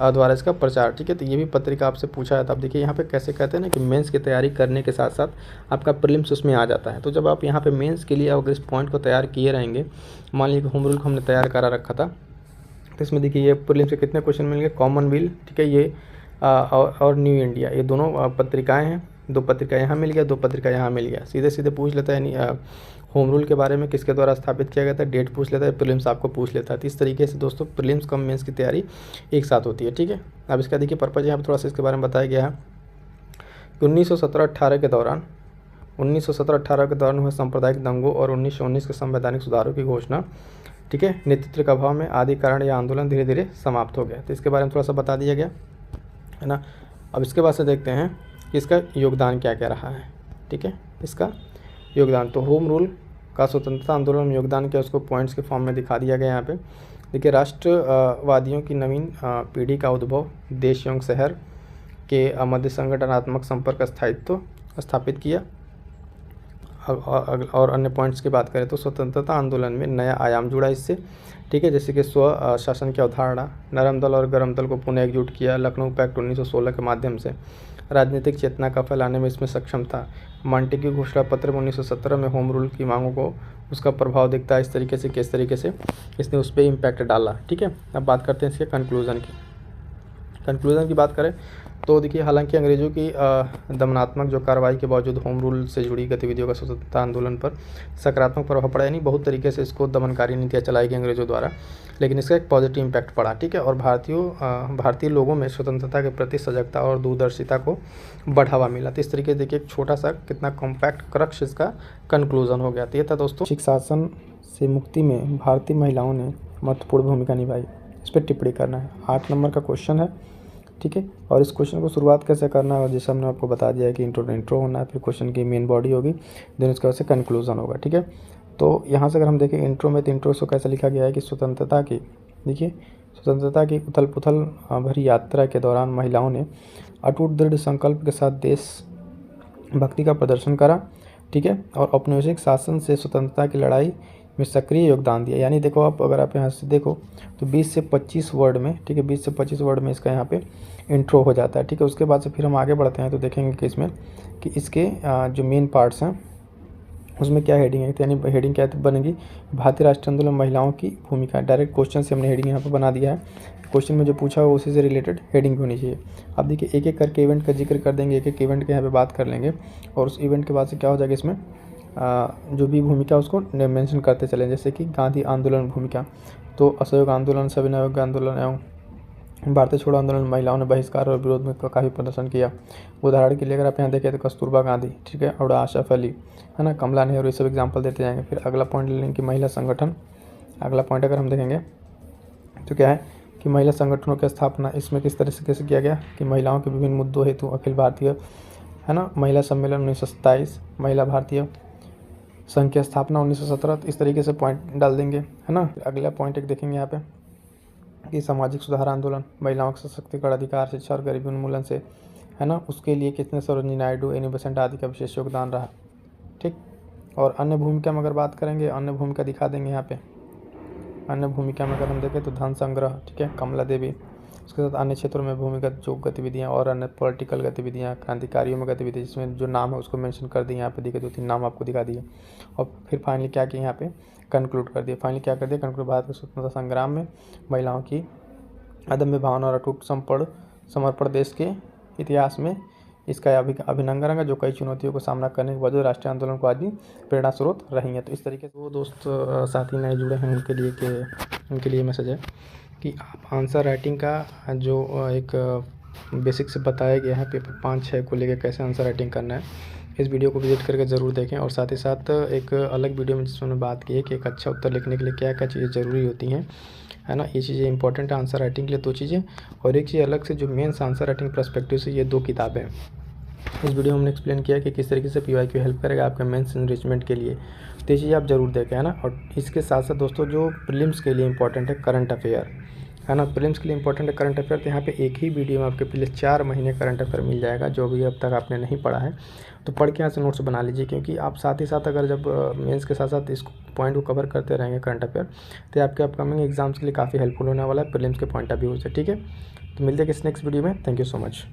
द्वारा इसका प्रचार, ठीक है। तो ये भी पत्रिका आपसे पूछा जाता है। अब देखिए यहाँ पे कैसे कहते हैं ना कि मेंस की तैयारी करने के साथ साथ आपका प्रीलिम्स उसमें आ जाता है। तो जब आप यहाँ पे मेंस के लिए अगर इस पॉइंट को तैयार किए रहेंगे, मान लीजिए होम रूल को हमने तैयार करा रखा था, तो इसमें देखिए ये प्रीलिम्स से कितने क्वेश्चन मिलेंगे, कॉमनवेल्थ, ठीक है, ये और न्यू इंडिया, ये दोनों पत्रिकाएँ हैं। 2 पत्रिका यहाँ मिल गया, 2 पत्रिका यहाँ मिल गया। सीधे सीधे पूछ लेता है होम रूल के बारे में किसके द्वारा स्थापित किया गया था, डेट पूछ लेता है, प्रीलिम्स आपको पूछ लेता है। तो इस तरीके से दोस्तों प्रीलिम्स कम मेंस की तैयारी एक साथ होती है, ठीक है। अब इसका देखिए पर्पज यहाँ पर थोड़ा सा इसके बारे में बताया गया है कि 1917-18 के दौरान 1917-18 के दौरान हुए सांप्रदायिक दंगों और 1919 के संवैधानिक सुधारों की घोषणा, ठीक है, नेतृत्व का अभाव में आदि कारण यह आंदोलन धीरे धीरे समाप्त हो गया। तो इसके बारे में थोड़ा सा बता दिया गया है ना। अब इसके बाद से देखते हैं कि इसका योगदान क्या क्या रहा है, ठीक है, इसका योगदान। तो होम रूल का स्वतंत्रता आंदोलन में योगदान क्या, उसको पॉइंट्स के फॉर्म में दिखा दिया गया यहाँ पे। देखिए राष्ट्रवादियों की नवीन पीढ़ी का उद्भव, देश एवं शहर, के मध्य संगठनात्मक संपर्क स्थायित्व स्थापित किया। और अन्य पॉइंट्स की बात करें तो स्वतंत्रता आंदोलन में नया आयाम जुड़ा इससे, ठीक है, जैसे कि स्व शासन की अवधारणा, नरम दल और गरम दल को पुनः एकजुट किया, लखनऊ पैक्ट 1916 के माध्यम से राजनीतिक चेतना का फैलाने में इसमें सक्षम था, मांटेग्यू घोषणा पत्र में 1917 में होम रूल की मांगों को उसका प्रभाव दिखता है, इस तरीके से किस तरीके से इसने उस पर इम्पैक्ट डाला। ठीक है, अब बात करते हैं इसके कंक्लूज़न की बात करें तो देखिए, हालांकि अंग्रेज़ों की दमनात्मक जो कार्रवाई के बावजूद होम रूल से जुड़ी गतिविधियों का स्वतंत्रता आंदोलन पर सकारात्मक प्रभाव पड़ा, यानी बहुत तरीके से इसको दमनकारी नीतियाँ चलाई गई अंग्रेज़ों द्वारा, लेकिन इसका एक पॉजिटिव इम्पैक्ट पड़ा। ठीक है, और भारतीय लोगों में स्वतंत्रता के प्रति सजगता और दूरदर्शिता को बढ़ावा मिला। तो इस तरीके से देखिए, एक छोटा सा कितना कॉम्पैक्ट क्रक्स इसका कंक्लूजन हो गया। तो ये था दोस्तों, शिक्षक शासन से मुक्ति में भारतीय महिलाओं ने महत्वपूर्ण भूमिका निभाई। इस पर टिप्पणी करना है। 8 नंबर का क्वेश्चन है। ठीक है, और इस क्वेश्चन को शुरुआत कैसे करना है, जैसे हमने आपको बता दिया है कि इंट्रो होना है, फिर क्वेश्चन की मेन बॉडी होगी, देन उसके बाद से कंक्लूजन होगा। ठीक है, तो यहाँ से अगर हम देखें इंट्रो में, तो इंट्रो से कैसे लिखा गया है कि स्वतंत्रता की उथल पुथल भरी यात्रा के दौरान महिलाओं ने अटूट दृढ़ संकल्प के साथ देश भक्ति का प्रदर्शन करा। ठीक है, और औपनिवेशिक शासन से स्वतंत्रता की लड़ाई में सक्रिय योगदान दिया। यानी देखो, आप अगर आप यहाँ से देखो तो 20 से 25 वर्ड में, ठीक है, 20 से 25 वर्ड में इसका यहाँ पे इंट्रो हो जाता है। ठीक है, उसके बाद से फिर हम आगे बढ़ते हैं तो देखेंगे कि इसमें कि इसके जो मेन पार्ट्स हैं उसमें क्या हेडिंग है। यानी हेडिंग क्या बनेगी, भारतीय राष्ट्रीय आंदोलन महिलाओं की भूमिका। डायरेक्ट क्वेश्चन से हमने हेडिंग यहाँ पर बना दिया है। क्वेश्चन में जो पूछा हो उसी से रिलेटेड हेडिंग भी होनी चाहिए। अब देखिए, एक एक करके इवेंट का जिक्र कर देंगे, एक एक इवेंट के यहाँ पे बात कर लेंगे, और उस इवेंट के बाद से क्या हो जाएगा, इसमें जो भी भूमिका उसको मेंशन करते चलें। जैसे कि गांधी आंदोलन भूमिका, तो असहयोग आंदोलन, सविनय अवज्ञा आंदोलन एवं भारतीय छोड़ो आंदोलन, महिलाओं ने बहिष्कार और विरोध में काफ़ी प्रदर्शन किया। उदाहरण के लिए अगर आप यहाँ देखें तो कस्तूरबा गांधी, ठीक है, और आशफ अली, है ना, कमला नेहरू, ये सब एग्जाम्पल देते जाएंगे। फिर अगला पॉइंट ले लेंगे कि महिला संगठन। अगला पॉइंट अगर हम देखेंगे तो क्या है कि महिला संगठनों की स्थापना, इसमें किस तरह से कैसे किया गया कि महिलाओं के विभिन्न मुद्दों हेतु अखिल भारतीय, है ना, महिला सम्मेलन 1927, महिला भारतीय संघ की स्थापना 1917। इस तरीके से पॉइंट डाल देंगे, है ना। अगला पॉइंट एक देखेंगे यहाँ पे कि सामाजिक सुधार आंदोलन, महिलाओं के सशक्तिकरण, अधिकार, शिक्षा और गरीबी उन्मूलन से, है ना, उसके लिए किसने सरोजिनी नायडू, एनी बेसेंट आदि का विशेष योगदान रहा। ठीक, और अन्य भूमिका में अगर बात करेंगे, अन्य भूमिका दिखा देंगे यहाँ पे। अन्य भूमिका में अगर हम देखें तो धन संग्रह, ठीक है, कमला देवी। उसके साथ अन्य क्षेत्रों में भूमिगत जो गतिविधियाँ और अन्य पॉलिटिकल गतिविधियाँ, क्रांतिकारियों में गतिविधि, जिसमें जो नाम है उसको मेंशन कर दिए यहाँ पे, दिखे 2-3 नाम आपको दिखा दिए। और फिर फाइनली क्या किया यहाँ पे, कंक्लूड कर दिया। फाइनली क्या कर दिया, कंक्लूड, भारत के स्वतंत्रता संग्राम में महिलाओं की अदम्य भावना और अटूट समर्पण देश के इतिहास में इसका अभिनंदन है, जो कई चुनौतियों का सामना करने के बावजूद राष्ट्रीय आंदोलन को आज भी प्रेरणा स्रोत रही है। तो इस तरीके से वो दोस्त साथी नए जुड़े हैं उनके लिए मैसेज है कि आप आंसर राइटिंग का जो एक बेसिक से बताया गया है पेपर 5-6 को लेकर कैसे आंसर राइटिंग करना है, इस वीडियो को विजिट करके ज़रूर देखें। और साथ ही साथ एक अलग वीडियो में जिसमें हमने बात की है कि एक अच्छा उत्तर लिखने के लिए क्या क्या चीज़ें ज़रूरी होती हैं, है ना, ये चीज़ें इंपॉर्टेंट है आंसर राइटिंग के लिए, 2 चीज़ें। और एक चीज़ अलग से जो मेंस आंसर राइटिंग पर्सपेक्टिव से, ये 2 किताबें हैं। इस वीडियो में हमने एक्सप्लेन किया कि किस तरीके से PYQ हेल्प करेगा आपके मेंस एनरिचमेंट के लिए। तो ये चीज़ आप ज़रूर देखें, है ना। और इसके साथ साथ दोस्तों, जो प्रीलिम्स के लिए इंपॉर्टेंट है करंट अफेयर, है ना, प्रीलिम्स के लिए इंपॉर्टेंट है करंट अफेयर। तो यहाँ पे एक ही वीडियो में आपके पिछले 4 महीने करंट अफेयर मिल जाएगा, जो भी अब तक आपने नहीं पढ़ा है तो पढ़ के यहाँ से नोट्स बना लीजिए। क्योंकि आप साथ ही साथ अगर जब मेंस के साथ साथ इस पॉइंट को कवर करते रहेंगे करंट अफेयर, तो आपके अपकमिंग एग्जाम्स के लिए काफ़ी हेल्पफुल होने वाला है प्रीलिम्स के पॉइंट ऑफ व्यू से। ठीक है, तो मिलते हैं किसी नेक्स्ट वीडियो में। Thank you so much.